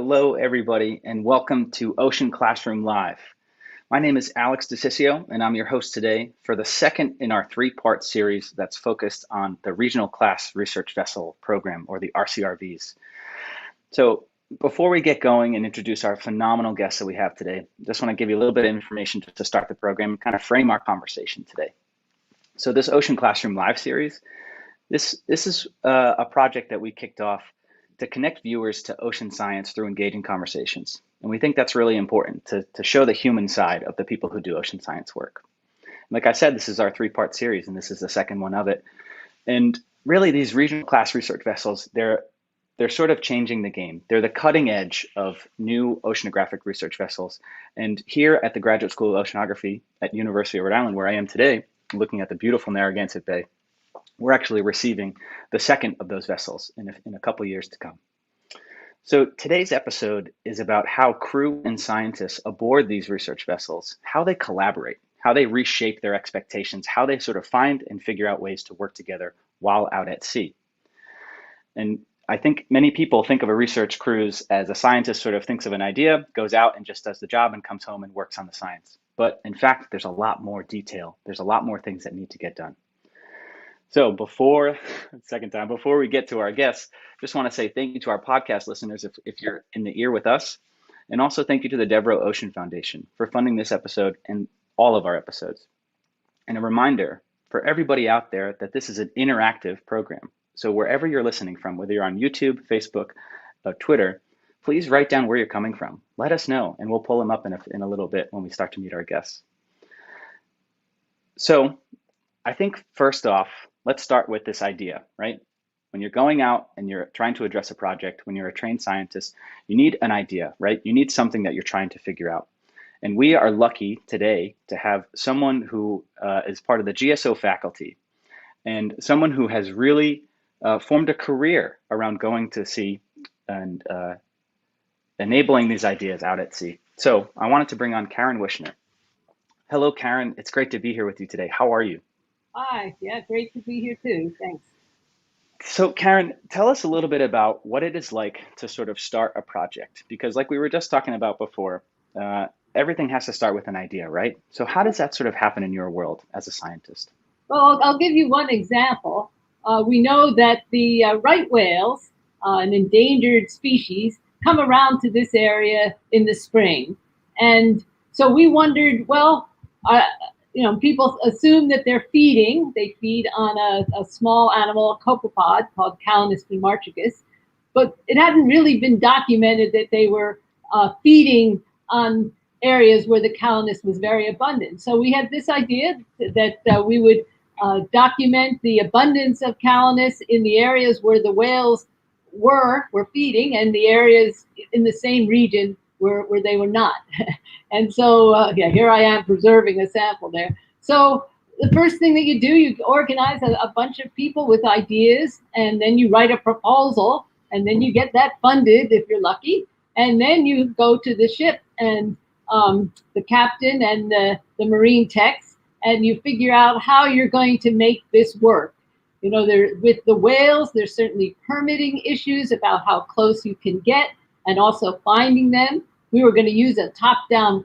Hello, everybody, and welcome to Ocean Classroom Live. My name is Alex DeCiccio, and I'm your host today for the second in our three-part series that's focused on the Regional Class Research Vessel Program, or the RCRVs. So before we get going and introduce our phenomenal guests that we have today, I just want to give you a little bit of information to start the program and kind of frame our conversation today. So this Ocean Classroom Live series, this is a project that we kicked off to connect viewers to ocean science through engaging conversations. And we think that's really important to show the human side of the people who do ocean science work. Like I said, this is our three-part series, and this is the second one of it. And really, these regional class research vessels, they're sort of changing the game. They're the cutting edge of new oceanographic research vessels. And here at the Graduate School of Oceanography at University of Rhode Island, where I am today, looking at the beautiful Narragansett Bay, we're actually receiving the second of those vessels in a couple of years to come. So today's episode is about how crew and scientists aboard these research vessels, how they collaborate, how they reshape their expectations, how they sort of find and figure out ways to work together while out at sea. And I think many people think of a research cruise as a scientist sort of thinks of an idea, goes out and just does the job and comes home and works on the science. But in fact, there's a lot more detail. There's a lot more things that need to get done. So before we get to our guests, just want to say thank you to our podcast listeners if you're in the ear with us. And also thank you to the Devereux Ocean Foundation for funding this episode and all of our episodes. And a reminder for everybody out there that this is an interactive program. So wherever you're listening from, whether you're on YouTube, Facebook, Twitter, please write down where you're coming from. Let us know, and we'll pull them up in a little bit when we start to meet our guests. So I think first off, let's start with this idea, right? When you're going out and you're trying to address a project, when you're a trained scientist, you need an idea, right? You need something that you're trying to figure out. And we are lucky today to have someone who is part of the GSO faculty and someone who has really formed a career around going to sea and enabling these ideas out at sea. So I wanted to bring on Karen Wishner. Hello, Karen. It's great to be here with you today. How are you? Hi, yeah, great to be here too. Thanks. So Karen, tell us a little bit about what it is like to sort of start a project, because like we were just talking about before, everything has to start with an idea, right? So how does that sort of happen in your world as a scientist? Well, I'll give you one example. We know that the right whales, an endangered species, come around to this area in the spring. And so we wondered, well, people assume that they're feeding. They feed on a small animal, a copepod called Calanus marchicus, but it hadn't really been documented that they were feeding on areas where the Calanus was very abundant. So we had this idea that we would document the abundance of Calanus in the areas where the whales were feeding, and the areas in the same region where they were not. And so, here I am preserving a sample there. So the first thing that you do, you organize a bunch of people with ideas, and then you write a proposal, and then you get that funded if you're lucky. And then you go to the ship and the captain and the marine techs, and you figure out how you're going to make this work. With the whales, there's certainly permitting issues about how close you can get and also finding them. We were going to use a top-down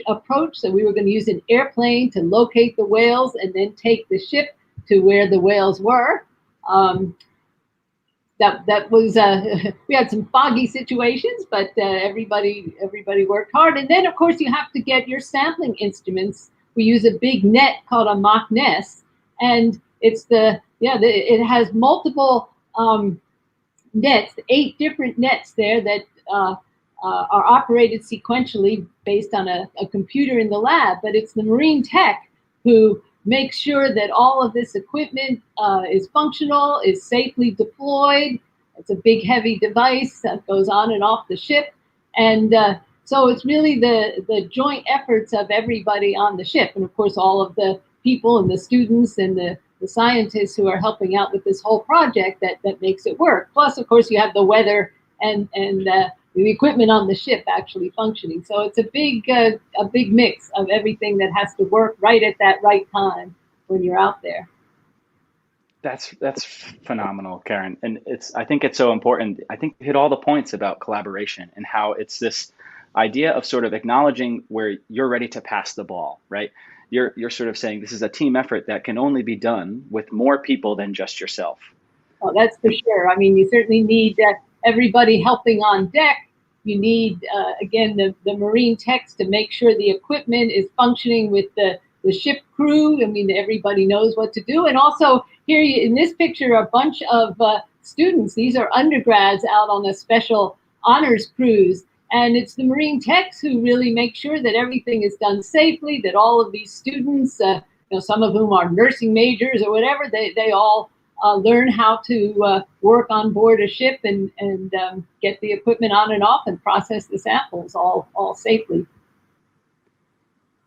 approach, so we were going to use an airplane to locate the whales and then take the ship to where the whales were. That was we had some foggy situations, but everybody worked hard. And then, of course, you have to get your sampling instruments. We use a big net called a mock nest, and it has multiple nets, 8 different nets there that are operated sequentially based on a computer in the lab, but it's the marine tech who makes sure that all of this equipment is functional, is safely deployed. It's a big, heavy device that goes on and off the ship. And so it's really the joint efforts of everybody on the ship. And of course, all of the people and the students and the scientists who are helping out with this whole project that makes it work. Plus, of course, you have the weather and the equipment on the ship actually functioning. So it's a big mix of everything that has to work right at that right time when you're out there. That's phenomenal, Karen. And I think it's so important. I think you hit all the points about collaboration and how it's this idea of sort of acknowledging where you're ready to pass the ball, right? You're sort of saying this is a team effort that can only be done with more people than just yourself. Oh, that's for sure. I mean, you certainly need everybody helping on deck. You need, again, the marine techs to make sure the equipment is functioning with the ship crew. I mean, everybody knows what to do. And also, here in this picture, a bunch of students. These are undergrads out on a special honors cruise. And it's the marine techs who really make sure that everything is done safely, that all of these students, some of whom are nursing majors or whatever, they all learn how to work on board a ship and get the equipment on and off and process the samples all safely.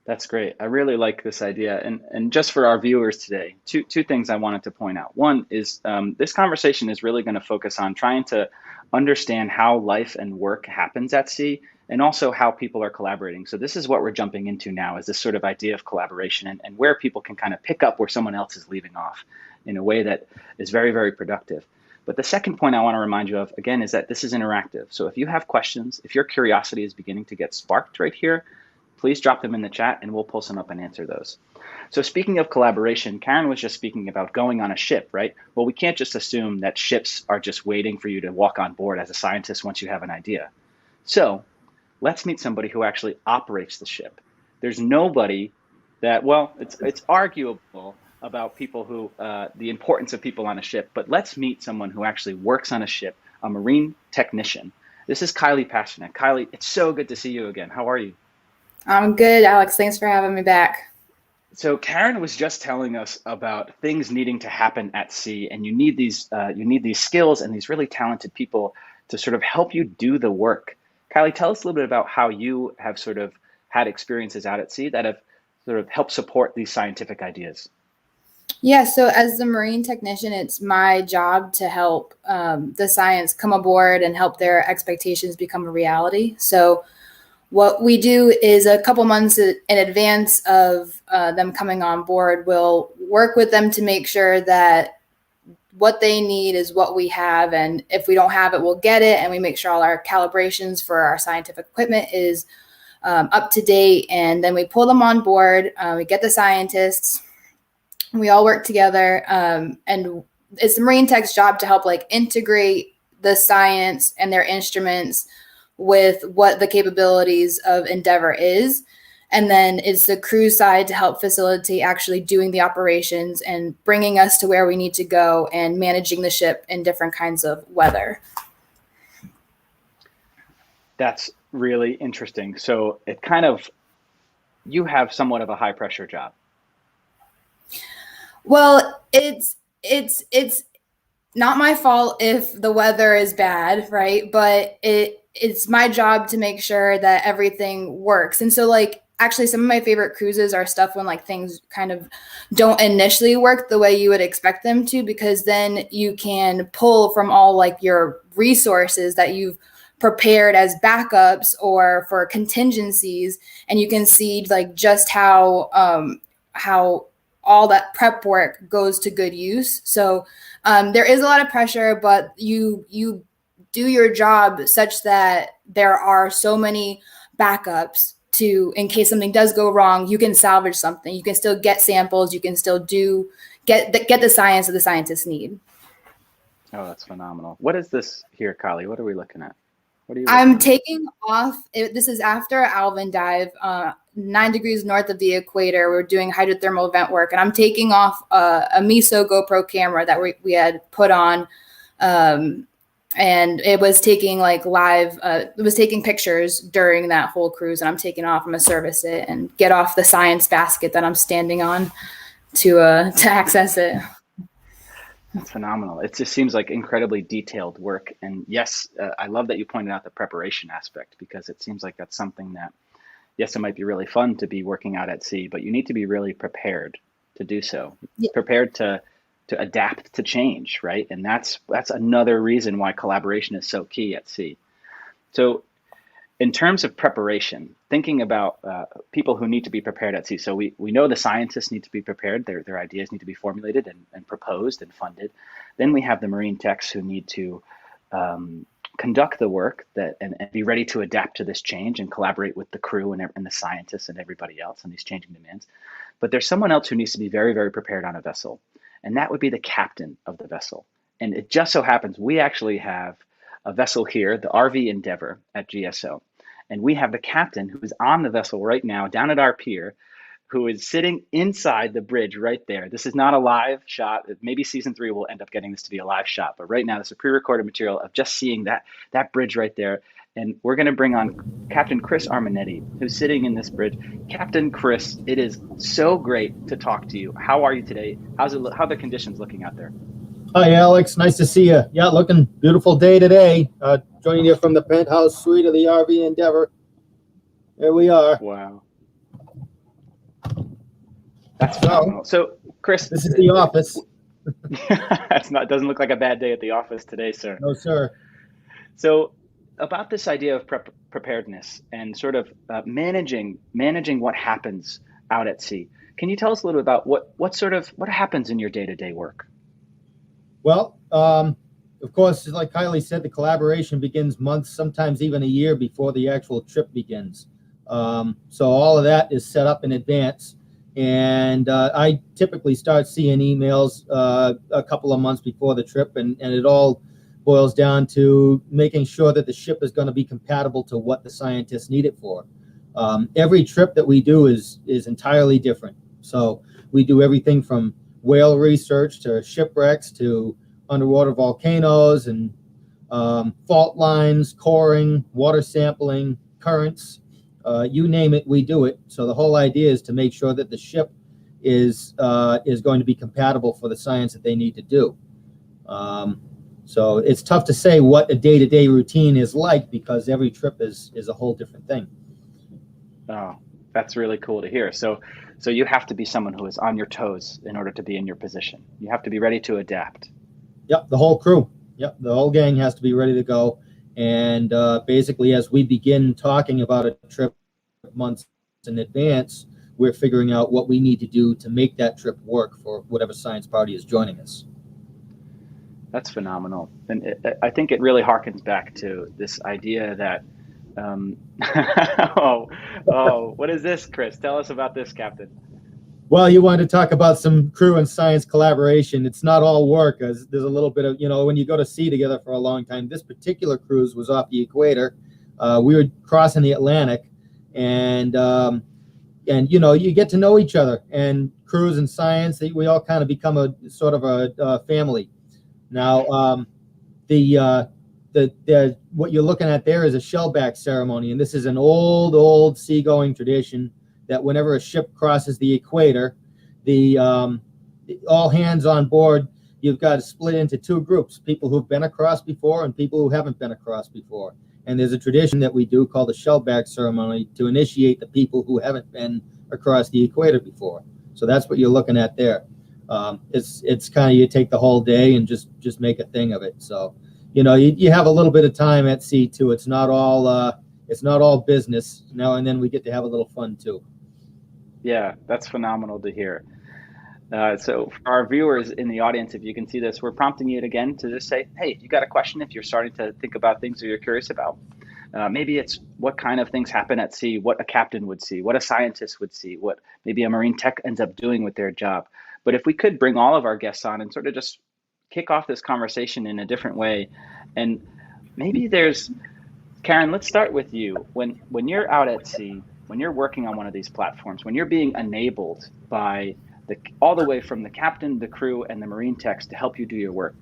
That's great. I really like this idea. And just for our viewers today, two things I wanted to point out. One is this conversation is really going to focus on trying to understand how life and work happens at sea and also how people are collaborating. So this is what we're jumping into now, is this sort of idea of collaboration and where people can kind of pick up where someone else is leaving off in a way that is very, very productive. But the second point I want to remind you of, again, is that this is interactive. So if you have questions, if your curiosity is beginning to get sparked right here, please drop them in the chat and we'll pull some up and answer those. So speaking of collaboration, Karen was just speaking about going on a ship, right? Well, we can't just assume that ships are just waiting for you to walk on board as a scientist once you have an idea. So let's meet somebody who actually operates the ship. There's nobody that, well, it's arguable about people who, the importance of people on a ship, but let's meet someone who actually works on a ship, a marine technician. This is Kylie Pasternak. Kylie, it's so good to see you again. How are you? I'm good, Alex. Thanks for having me back. So Karen was just telling us about things needing to happen at sea, and you need these skills and these really talented people to sort of help you do the work. Kylie, tell us a little bit about how you have sort of had experiences out at sea that have sort of helped support these scientific ideas. Yeah, so as the marine technician, it's my job to help the science come aboard and help their expectations become a reality. So what we do is a couple months in advance of them coming on board, we'll work with them to make sure that what they need is what we have. And if we don't have it, we'll get it. And we make sure all our calibrations for our scientific equipment is up to date. And then we pull them on board. We get the scientists. We all work together. And it's the marine tech's job to help integrate the science and their instruments with what the capabilities of Endeavor is. And then it's the crew side to help facilitate actually doing the operations and bringing us to where we need to go and managing the ship in different kinds of weather. That's really interesting. So you have somewhat of a high pressure job. Well, it's not my fault if the weather is bad, right? But it's my job to make sure that everything works. And so actually some of my favorite cruises are stuff when things kind of don't initially work the way you would expect them to, because then you can pull from all your resources that you've prepared as backups or for contingencies, and you can see just how all that prep work goes to good use. So there is a lot of pressure, but you do your job such that there are so many backups in case something does go wrong, you can salvage something. You can still get samples. You can still get the science that the scientists need. Oh, that's phenomenal. What is this here, Kylie? What are we looking at? I'm taking off. This is after Alvin dive, 9 degrees north of the equator. We're doing hydrothermal vent work, and I'm taking off a MISO GoPro camera that we had put on. And it was taking live, it was taking pictures during that whole cruise, and I'm taking off. I'm gonna service it and get off the science basket that I'm standing on to access it. That's phenomenal. It just seems like incredibly detailed work. And yes, I love that you pointed out the preparation aspect, because it seems like that's something that, yes, it might be really fun to be working out at sea, but you need to be really prepared to do so. Yeah. Prepared to adapt to change, right? And that's another reason why collaboration is so key at sea. So in terms of preparation, thinking about people who need to be prepared at sea. So we know the scientists need to be prepared. Their ideas need to be formulated and proposed and funded. Then we have the marine techs who need to conduct the work and be ready to adapt to this change and collaborate with the crew and the scientists and everybody else on these changing demands. But there's someone else who needs to be very, very prepared on a vessel, and that would be the captain of the vessel. And it just so happens we actually have a vessel here, the RV Endeavor at GSO, and we have the captain who is on the vessel right now down at our pier, who is sitting inside the bridge right there. This is not a live shot. Maybe season 3 will end up getting this to be a live shot, but right now this is a pre-recorded material of just seeing that bridge right there. And we're going to bring on Captain Chris Armanetti, who's sitting in this bridge. Captain Chris, it is so great to talk to you. How are you today? How are the conditions looking out there? Hi, Alex. Nice to see you. Yeah, looking beautiful day today. Joining you from the penthouse suite of the RV Endeavor. There we are. Wow. That's phenomenal. So, Chris, this is the office. Doesn't look like a bad day at the office today, sir. No, sir. So, about this idea of preparedness and sort of managing what happens out at sea, can you tell us a little bit about what happens in your day-to-day work? Well, of course, like Kylie said, the collaboration begins months, sometimes even a year before the actual trip begins. So all of that is set up in advance. And I typically start seeing emails a couple of months before the trip, and it all boils down to making sure that the ship is going to be compatible to what the scientists need it for. Every trip that we do is entirely different. So we do everything from whale research to shipwrecks to underwater volcanoes and fault lines, coring, water sampling, currents. You name it, we do it. So the whole idea is to make sure that the ship is going to be compatible for the science that they need to do. So it's tough to say what a day-to-day routine is like because every trip is a whole different thing. Oh, that's really cool to hear. So you have to be someone who is on your toes in order to be in your position. You have to be ready to adapt. Yep, the whole crew. Yep, the whole gang has to be ready to go. And basically, as we begin talking about a trip months in advance, we're figuring out what we need to do to make that trip work for whatever science party is joining us. That's phenomenal. And I think it really harkens back to this idea that, what is this, Chris? Tell us about this, Captain. Well, you wanted to talk about some crew and science collaboration. It's not all work. There's a little bit of, when you go to sea together for a long time. This particular cruise was off the equator. We were crossing the Atlantic, and you get to know each other. And crews and science, we all kind of become a sort of a family. Now, what you're looking at there is a shellback ceremony, and this is an old seagoing tradition that whenever a ship crosses the equator, all hands on board, you've got to split into two groups, people who've been across before and people who haven't been across before. And there's a tradition that we do called the shellback ceremony to initiate the people who haven't been across the equator before. So that's what you're looking at there. It's kind of, you take the whole day and just make a thing of it. So, you have a little bit of time at sea too. It's not all business now, and then we get to have a little fun too. Yeah, that's phenomenal to hear. So for our viewers in the audience, if you can see this, we're prompting you again to just say, hey, if you got a question, if you're starting to think about things that you're curious about, maybe it's what kind of things happen at sea, what a captain would see, what a scientist would see, what maybe a marine tech ends up doing with their job. But if we could bring all of our guests on and sort of just kick off this conversation in a different way, and maybe Karen, let's start with you. When you're out at sea, when you're working on one of these platforms, when you're being enabled by all the way from the captain, the crew, and the marine techs to help you do your work,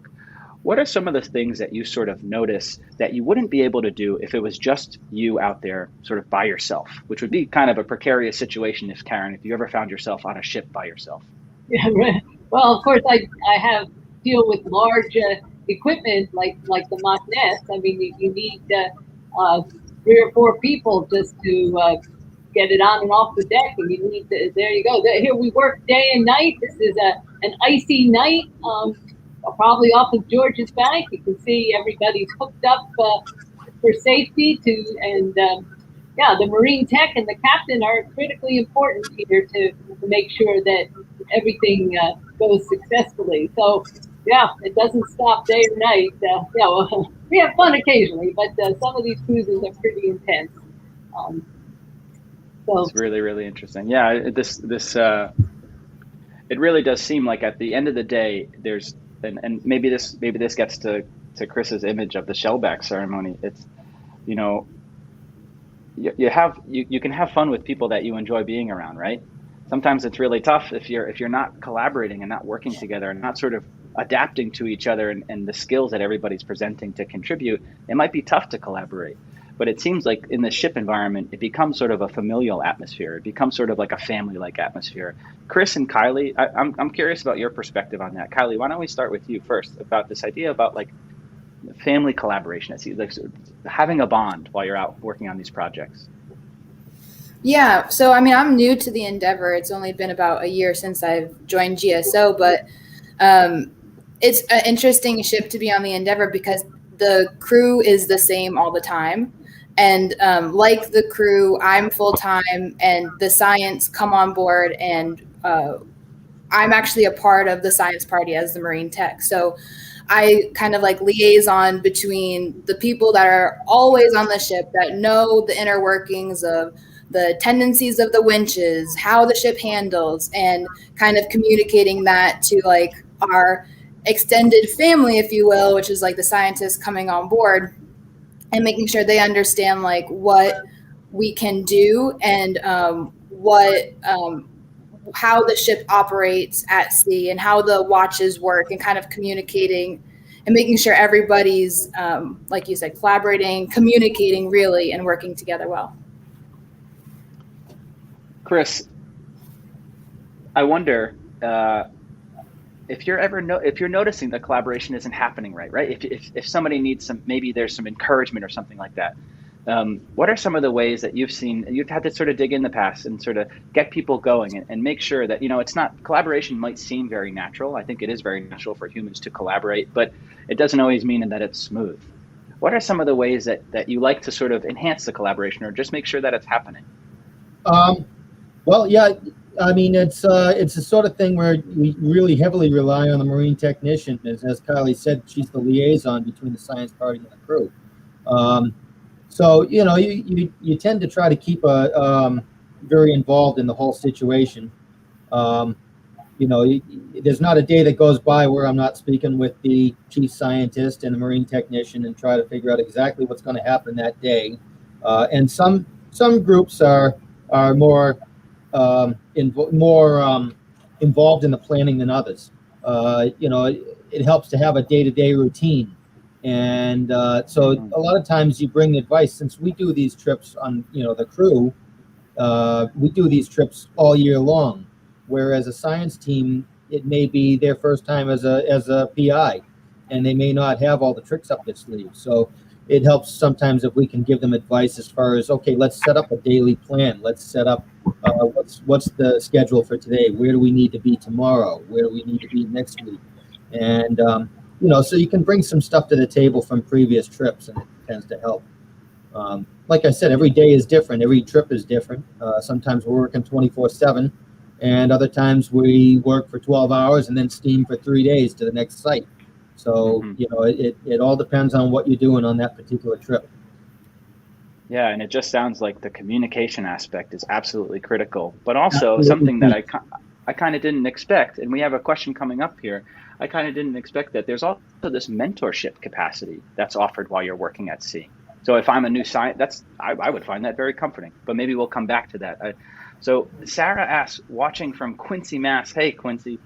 what are some of the things that you sort of notice that you wouldn't be able to do if it was just you out there sort of by yourself, which would be kind of a precarious situation if you ever found yourself on a ship by yourself? Yeah, well, of course, I have deal with large equipment like the Mach Ness. I mean, you need 3 or 4 people just to get it on and off the deck, and you need to, there you go. Here we work day and night. This is an icy night, probably off of George's Bank. You can see everybody's hooked up for safety and the marine tech and the captain are critically important here to make sure that everything goes successfully. So yeah, it doesn't stop day or night. Well, we have fun occasionally, but some of these cruises are pretty intense. So it's really, really interesting. Yeah, it really does seem like at the end of the day, there's and maybe this gets to Chris's image of the shellback ceremony. It's, you know, you can have fun with people that you enjoy being around, right? Sometimes it's really tough if you're not collaborating and not working together and not sort of adapting to each other and the skills that everybody's presenting to contribute. It might be tough to collaborate. But it seems like in the ship environment, it becomes sort of a familial atmosphere. It becomes sort of like a family-like atmosphere. Chris and Kylie, I'm curious about your perspective on that. Kylie, why don't we start with you first about this idea about like family collaboration? It's like having a bond while you're out working on these projects. Yeah, so I mean, I'm new to the endeavor. It's only been about a year since I've joined GSO, but it's an interesting ship to be on the endeavor because the crew is the same all the time. And like the crew, I'm full-time and the science come on board, and I'm actually a part of the science party as the marine tech. So I kind of like liaison between the people that are always on the ship that know the inner workings of the tendencies of the winches, how the ship handles, and kind of communicating that to like our extended family, if you will, which is like the scientists coming on board, and making sure they understand like what we can do and how the ship operates at sea and how the watches work, and kind of communicating and making sure everybody's, like you said, collaborating, communicating really, and working together well. Chris, I wonder if you're noticing the collaboration isn't happening right? If somebody needs maybe there's some encouragement or something like that. What are some of the ways that you've had to sort of dig in the past and sort of get people going and make sure that, it's not, collaboration might seem very natural. I think it is very natural for humans to collaborate, but it doesn't always mean that it's smooth. What are some of the ways that you like to sort of enhance the collaboration or just make sure that it's happening? Well, yeah, I mean, it's the sort of thing where we really heavily rely on the marine technician. As Kylie said, she's the liaison between the science party and the crew. So, you tend to try to keep very involved in the whole situation. There's not a day that goes by where I'm not speaking with the chief scientist and the marine technician and try to figure out exactly what's going to happen that day. And some groups are more involved in the planning than others. It helps to have a day-to-day routine. And so a lot of times you bring advice. Since we do these trips on, the crew, we do these trips all year long. Whereas a science team, it may be their first time as a PI, and they may not have all the tricks up their sleeve. So it helps sometimes if we can give them advice as far as, okay, let's set up a daily plan. Let's set up what's the schedule for today? Where do we need to be tomorrow? Where do we need to be next week? And so you can bring some stuff to the table from previous trips, and it tends to help. Like I said, every day is different. Every trip is different. Sometimes we're working 24/7, and other times we work for 12 hours and then steam for 3 days to the next site. So, it all depends on what you're doing on that particular trip. Yeah, and it just sounds like the communication aspect is absolutely critical, but also something that I kind of didn't expect. And we have a question coming up here. I kind of didn't expect that there's also this mentorship capacity that's offered while you're working at sea. So if I'm a new scientist, I would find that very comforting, but maybe we'll come back to that. So Sarah asks, watching from Quincy, Mass. Hey, Quincy.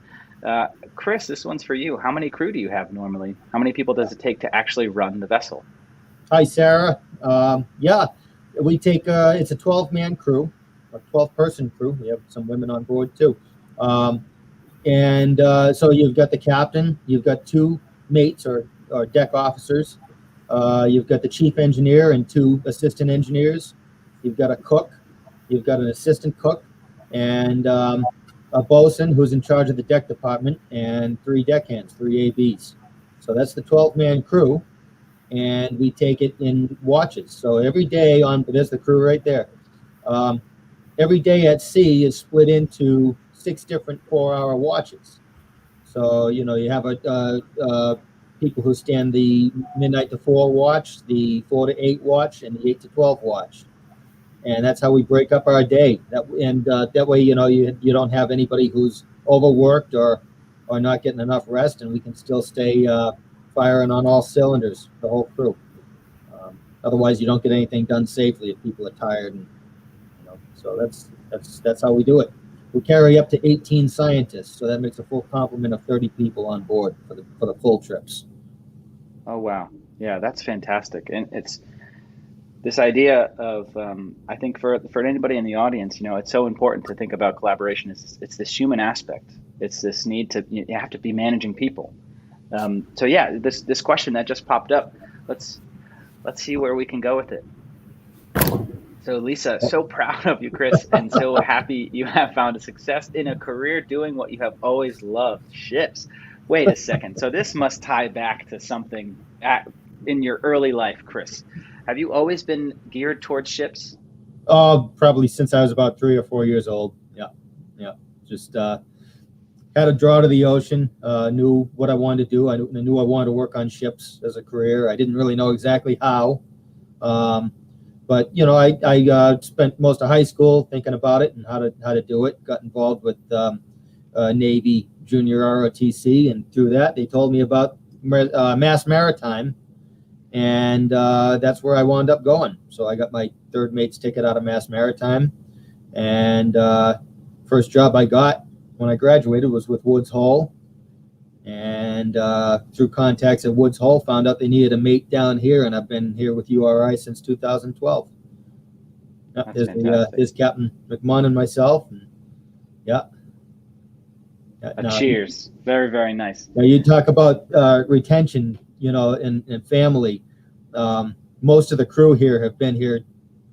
Chris, this one's for you. How many crew do you have normally? How many people does it take to actually run the vessel? Hi, Sarah. We take, it's a 12-man crew, a 12-person crew. We have some women on board too. So you've got the captain, you've got 2 mates or deck officers. You've got the chief engineer and 2 assistant engineers. You've got a cook, you've got an assistant cook, and a bosun who's in charge of the deck department, and 3 deckhands, 3 ABs. So that's the 12-man crew. and we take it in watches. So every day there's the crew right there. Every day at sea is split into 6 different 4-hour watches. So, you have people who stand the midnight to 4 watch, the 4 to 8 watch, and the 8 to 12 watch. And that's how we break up our day. That way, you don't have anybody who's overworked or not getting enough rest, and we can still stay firing on all cylinders, the whole crew. Otherwise, you don't get anything done safely if people are tired, and so that's how we do it. We carry up to 18 scientists, so that makes a full complement of 30 people on board for the full trips. Oh, wow. Yeah, that's fantastic. And it's this idea of, I think for anybody in the audience, it's so important to think about collaboration. It's this human aspect. It's this need to, you have to be managing people. So yeah, this question that just popped up, let's see where we can go with it. So Lisa, so proud of you, Chris, and so happy you have found a success in a career doing what you have always loved, ships. Wait a second. So this must tie back to something in your early life, Chris. Have you always been geared towards ships? Probably since I was about 3 or 4 years old. Yeah. Just had a draw to the ocean. Knew what I wanted to do. I knew I wanted to work on ships as a career. I didn't really know exactly how. But I spent most of high school thinking about it and how to do it. Got involved with Navy Junior ROTC, and through that they told me about Mass Maritime, and that's where I wound up going. So I got my third mate's ticket out of Mass Maritime, and first job I got when I graduated was with Woods Hole, and through contacts at Woods Hole found out they needed a mate down here, and I've been here with URI since 2012. There's Captain McMahon and myself, and cheers. Very, very nice. Now you talk about retention, and family. Most of the crew here have been here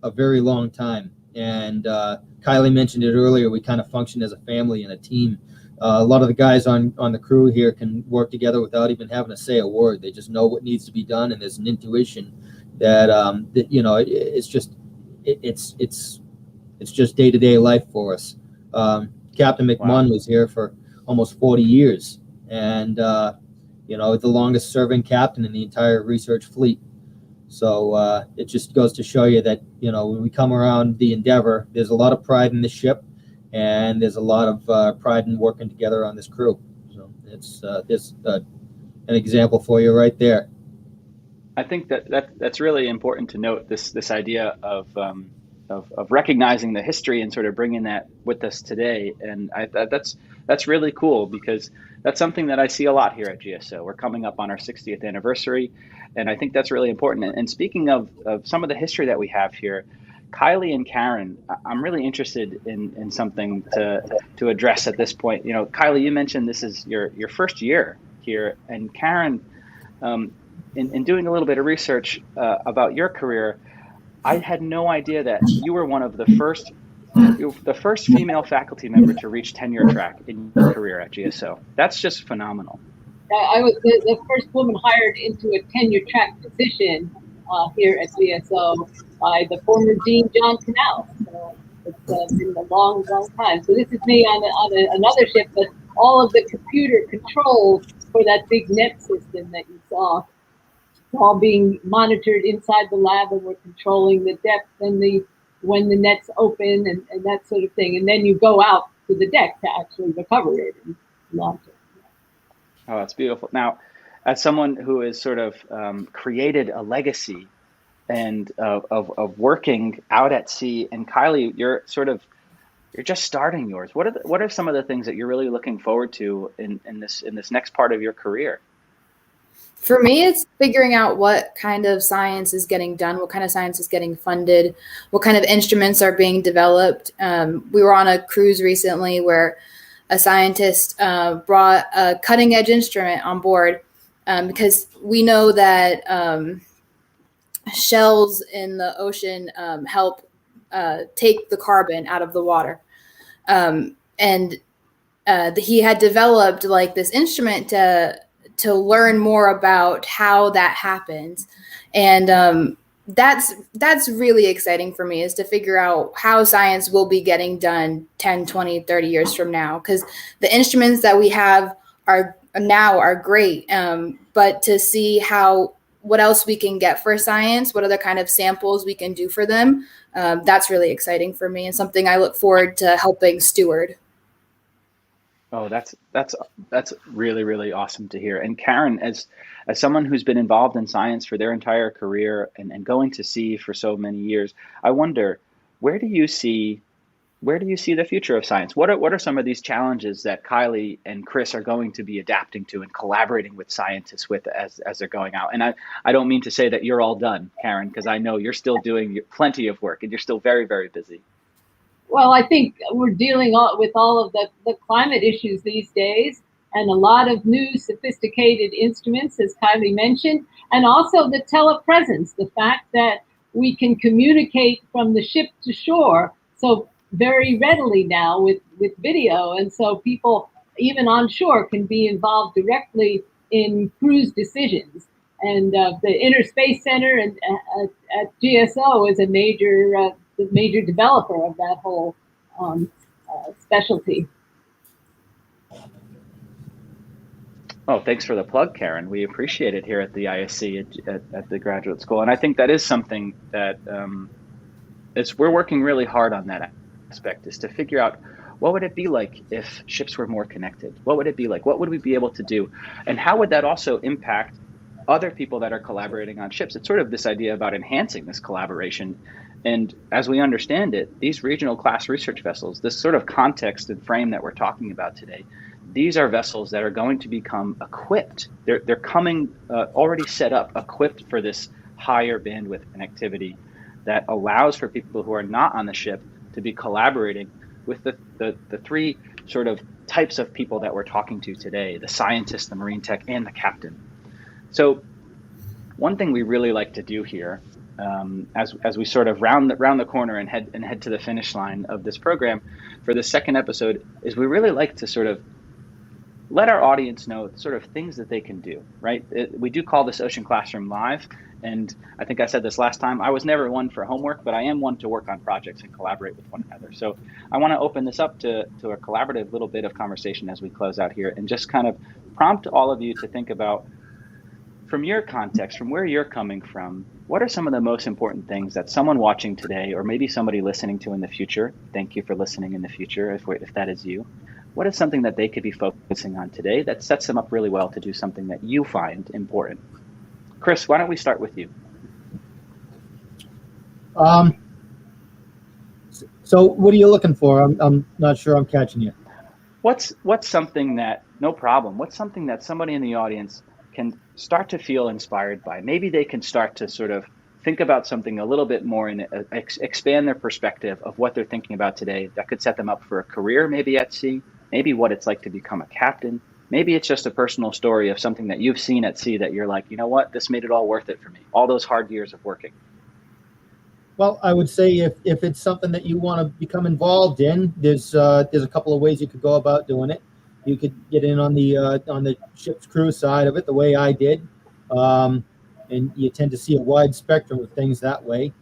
a very long time, and Kylie mentioned it earlier. We kind of function as a family and a team. A lot of the guys on the crew here can work together without even having to say a word. They just know what needs to be done, and there's an intuition that it's just day-to-day life for us. Captain McMahon was here for almost 40 years, and the longest serving captain in the entire research fleet. So it just goes to show you that when we come around the Endeavor, there's a lot of pride in the ship, and there's a lot of pride in working together on this crew. So it's an example for you right there. I think that's really important to note, this idea of recognizing the history and sort of bringing that with us today. And that's really cool, because that's something that I see a lot here at GSO. We're coming up on our 60th anniversary, and I think that's really important. And speaking of some of the history that we have here, Kylie and Karen, I'm really interested in something to address at this point. Kylie, you mentioned this is your first year here, and Karen, in doing a little bit of research about your career, I had no idea that you were one of the first female faculty member to reach tenure track in your career at GSO. That's just phenomenal. I was the first woman hired into a tenure track position here at GSO by the former Dean John Canal. So it's been a long, long time. So this is me on another ship, but all of the computer controls for that big net system that you saw, it's all being monitored inside the lab, and we're controlling the depth and when the net's open and that sort of thing. And then you go out to the deck to actually recover it and launch it. Oh, that's beautiful. Now, as someone who has sort of created a legacy and of working out at sea, and Kylie, you're just starting yours. What are some of the things that you're really looking forward to in this next part of your career? For me, it's figuring out what kind of science is getting done, what kind of science is getting funded, what kind of instruments are being developed. We were on a cruise recently where a scientist brought a cutting edge instrument on board because we know that shells in the ocean help take the carbon out of the water. And he had developed like this instrument to learn more about how that happens. And that's really exciting for me, is to figure out how science will be getting done 10, 20, 30 years from now, because the instruments that we have are great. But to see what else we can get for science, what other kind of samples we can do for them, that's really exciting for me and something I look forward to helping steward. Oh, that's really, really awesome to hear. And Karen, as someone who's been involved in science for their entire career and going to sea for so many years, I wonder, where do you see the future of science? What are some of these challenges that Kylie and Chris are going to be adapting to and collaborating with scientists with as they're going out? And I don't mean to say that you're all done, Karen, because I know you're still doing plenty of work and you're still very, very busy. Well, I think we're dealing with all of the climate issues these days, and a lot of new sophisticated instruments, as Kylie mentioned, and also the telepresence, the fact that we can communicate from the ship to shore so very readily now with video. And so people, even on shore, can be involved directly in cruise decisions. And the Inner Space Center and at GSO is a major developer of that whole specialty. Oh, thanks for the plug, Karen. We appreciate it here at the ISC at the graduate school. And I think that is something that we're working really hard on that aspect, is to figure out what would it be like if ships were more connected? What would it be like? What would we be able to do? And how would that also impact other people that are collaborating on ships? It's sort of this idea about enhancing this collaboration. And as we understand it, these regional class research vessels, this sort of context and frame that we're talking about today, these are vessels that are going to become equipped. They're coming already set up, equipped for this higher bandwidth connectivity that allows for people who are not on the ship to be collaborating with the three sort of types of people that we're talking to today: the scientist, the marine tech, and the captain. So one thing we really like to do here, as we sort of round the corner and head to the finish line of this program for the second episode, is we really like to sort of let our audience know sort of things that they can do, right? We do call this Ocean Classroom Live, and I think I said this last time, I was never one for homework, but I am one to work on projects and collaborate with one another. So I want to open this up to a collaborative little bit of conversation as we close out here, and just kind of prompt all of you to think about, from your context, from where you're coming from, what are some of the most important things that someone watching today, or maybe somebody listening to in the future, thank you for listening in the future, if that is you, what is something that they could be focusing on today that sets them up really well to do something that you find important? Chris, why don't we start with you? So what are you looking for? I'm not sure I'm catching you. What's something that, no problem, what's something that somebody in the audience can start to feel inspired by? Maybe they can start to sort of think about something a little bit more and expand their perspective of what they're thinking about today that could set them up for a career, maybe at sea, maybe what it's like to become a captain. Maybe it's just a personal story of something that you've seen at sea that you're like, you know what, this made it all worth it for me, all those hard years of working. Well, I would say if it's something that you want to become involved in, there's a couple of ways you could go about doing it. You could get in on the ship's crew side of it, the way I did, and you tend to see a wide spectrum of things that way.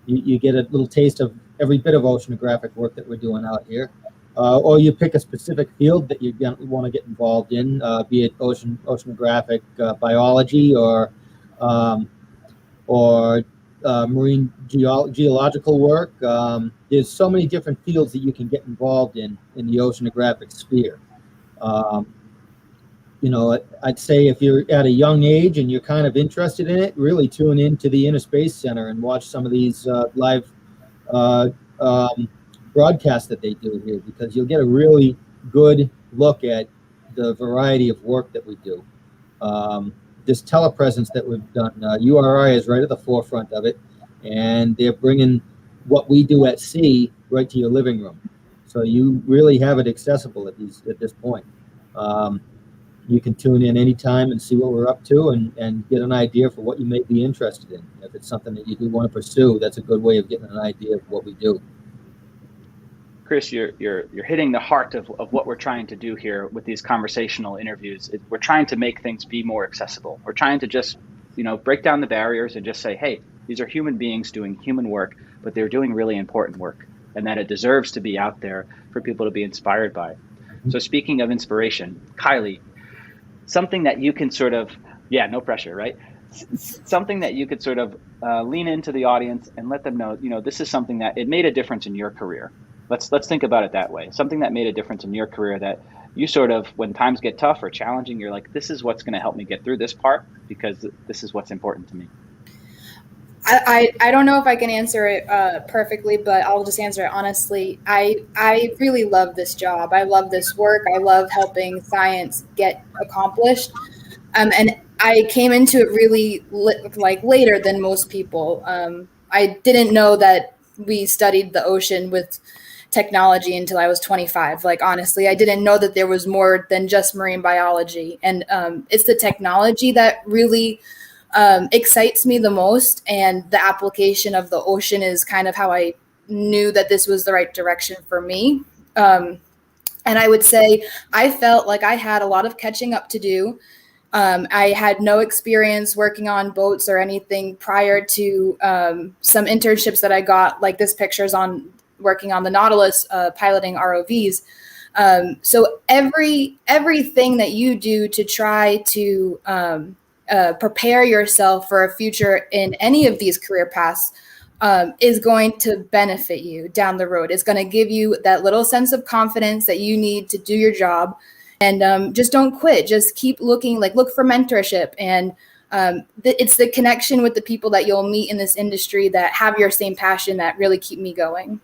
You get a little taste of every bit of oceanographic work that we're doing out here. Or you pick a specific field that you want to get involved in, be it oceanographic biology or marine geological work. There's so many different fields that you can get involved in the oceanographic sphere. I'd say if you're at a young age and you're kind of interested in it, really tune into the Inner Space Center and watch some of these live broadcasts that they do here, because you'll get a really good look at the variety of work that we do. This telepresence that we've done, URI is right at the forefront of it, and they're bringing what we do at sea right to your living room. So you really have it accessible at this point. You can tune in anytime and see what we're up to and get an idea for what you may be interested in. If it's something that you do want to pursue, that's a good way of getting an idea of what we do. Chris, you're hitting the heart of what we're trying to do here with these conversational interviews. We're trying to make things be more accessible. We're trying to just, break down the barriers and just say, hey, these are human beings doing human work, but they're doing really important work, and that it deserves to be out there for people to be inspired by. So speaking of inspiration, Kylie, something that you can sort of, no pressure, right? Something that you could sort of lean into the audience and let them know, this is something that it made a difference in your career. Let's think about it that way. Something that made a difference in your career that you sort of, when times get tough or challenging, you're like, this is what's going to help me get through this part because this is what's important to me. I don't know if I can answer it perfectly, but I'll just answer it honestly. I really love this job. I love this work. I love helping science get accomplished. And I came into it really later than most people. I didn't know that we studied the ocean with technology until I was 25. Like, honestly, I didn't know that there was more than just marine biology. And it's the technology that really excites me the most. And the application of the ocean is kind of how I knew that this was the right direction for me. And I would say I felt like I had a lot of catching up to do. I had no experience working on boats or anything prior to some internships that I got, like this picture's on working on the Nautilus, piloting ROVs. So everything that you do to try to prepare yourself for a future in any of these career paths is going to benefit you down the road. It's going to give you that little sense of confidence that you need to do your job. And just don't quit. Just keep looking, look for mentorship. And it's the connection with the people that you'll meet in this industry that have your same passion that really keep me going.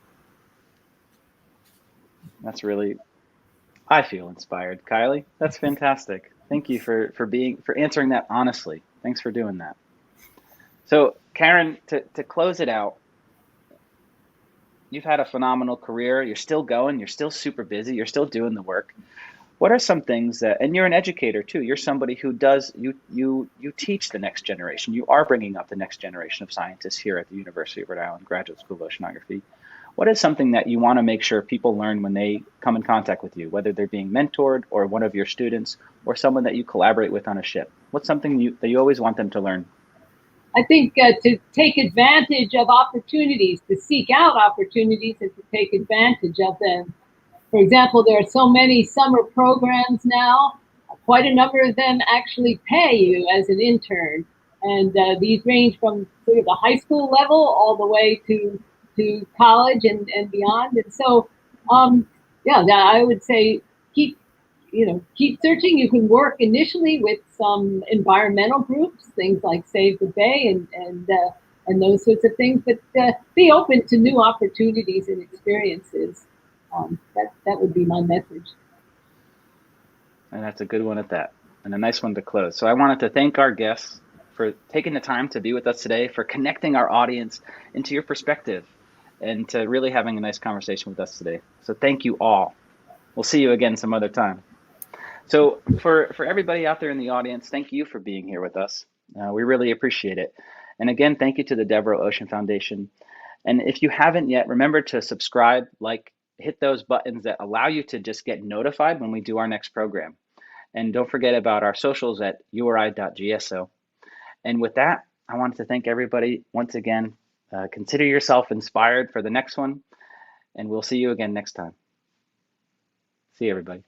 That's really, I feel inspired, Kylie. That's fantastic. Thank you for answering that honestly. Thanks for doing that. So Karen, to close it out, you've had a phenomenal career. You're still going. You're still super busy. You're still doing the work. What are some things that, and you're an educator too, you're somebody who does, you teach the next generation. You are bringing up the next generation of scientists here at the University of Rhode Island Graduate School of Oceanography. What is something that you want to make sure people learn when they come in contact with you, whether they're being mentored or one of your students or someone that you collaborate with on a ship? What's something that you always want them to learn? I think to take advantage of opportunities, to seek out opportunities and to take advantage of them. For example, there are so many summer programs now. Quite a number of them actually pay you as an intern. And these range from sort of the high school level all the way to college and beyond. And so, I would say keep searching. You can work initially with some environmental groups, things like Save the Bay and those sorts of things, but be open to new opportunities and experiences. That would be my message. And that's a good one at that, and a nice one to close. So I wanted to thank our guests for taking the time to be with us today, for connecting our audience into your perspective, and to really having a nice conversation with us today. So thank you all. We'll see you again some other time. So for everybody out there in the audience, thank you for being here with us. We really appreciate it. And again, thank you to the Devereux Ocean Foundation. And if you haven't yet, remember to subscribe, hit those buttons that allow you to just get notified when we do our next program. And don't forget about our socials at uri.gso. And with that, I wanted to thank everybody once again. Consider yourself inspired for the next one, and we'll see you again next time. See you, everybody.